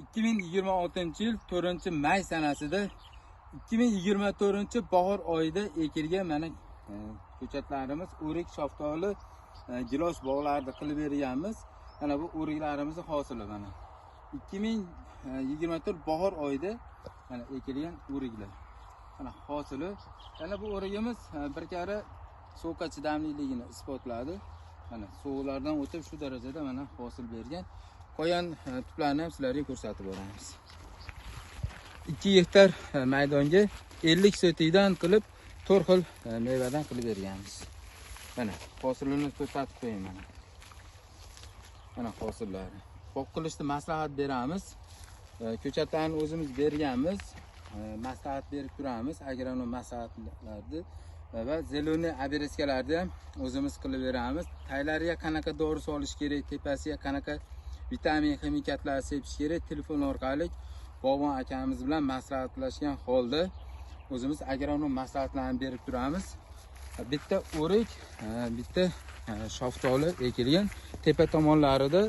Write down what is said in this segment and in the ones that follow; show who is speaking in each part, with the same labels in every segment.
Speaker 1: 2026-yil 4-may sanasida 2024-bahor oyida ekilgan mana ko'chatlarimiz o'rik, shaftoli, gilos bog'larida qilib berganmiz. Mana bu o'riklarimizni hosili mana 2024 bahor oyida mana ekilgan o'riklar. Mana hosili. Mana bu o'rigimiz bir karra sovuqqa chidamliligini isbotladi. Mana sovuqlardan o'tib shu darajada mana hosil bergan. Qolgan tuplarini ham sizlarga ko'rsatib boramiz. 2 gektar maydonga 50 sotidan qilib 4 xil mevadan qilib berganmiz. Mana hosilini ko'rsatib qo'ying mana. Mana hosillari. Bog' qilishni maslahat beramiz. Ko'chatlarni o'zimiz berganmiz. Maslahat berib turamiz. Agronom maslahatlarni va zeloniy abereskalarni ham o'zimiz qilib beramiz. Taylariga qanaqa dori solish kerak, tepasiga qanaqa vitamin ximikatlar sepish kerak, telefon orqali bog'bon akamiz bilan maslahatlashgan holda o'zimiz agronom maslahatlarni berib turamiz. Bitta o'rik, bitta shaftoli ekilgan, tepa tomonlarida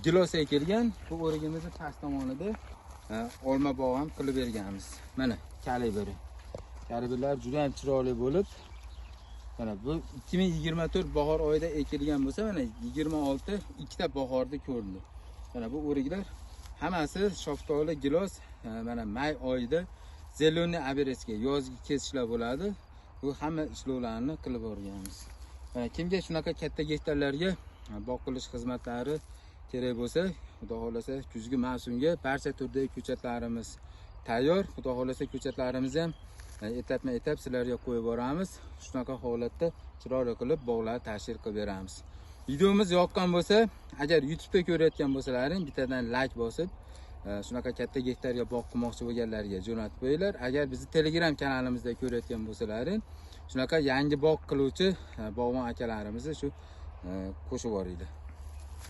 Speaker 1: gilos ekilgan. Bu o'rigimizni past tomonida olma bog' ham qilib berganmiz. Mana kalibri. Kalibrlar juda ham chiroyli bo'lib, mana bu 2024 bahor oyida ekilgan bo'lsa, mana 26 ikkita bahorda ko'rindi. Mana bu o'riklar hammasi shaftoli, gilos, mana may oyida zeloniy abereska yozgi kesishlar bo'ladi. Bu hamma ishlovlarni qilib o'rganamiz. Kimga shunaqa katta gektarlarga bog' qilish xizmatlari kerak bo'lsa, xudo xolasa kuzgi mavsumga barcha turdagi ko'chatlarimiz tayyor. Xudo xolasa ko'chatlarimizni ham etapma-etap sizlarga qo'yib boramiz. Shunaqa holatda chiroyli qilib bog'larni tashkil qilib beramiz. Videomiz yoqqan bo'lsa, agar YouTube'da ko'rayotgan bo'lsalaring, bittadan like bosib, shunaqa katta gektarga bog' qilmoqchi bo'lganlarga jo'natib qo'yinglar. Agar bizni Telegram kanalimizda ko'rayotgan bo'lsalaring, shunaqa yangi bog' qiluvchi bog'bon akalarimizni shu qo'shib boringlar.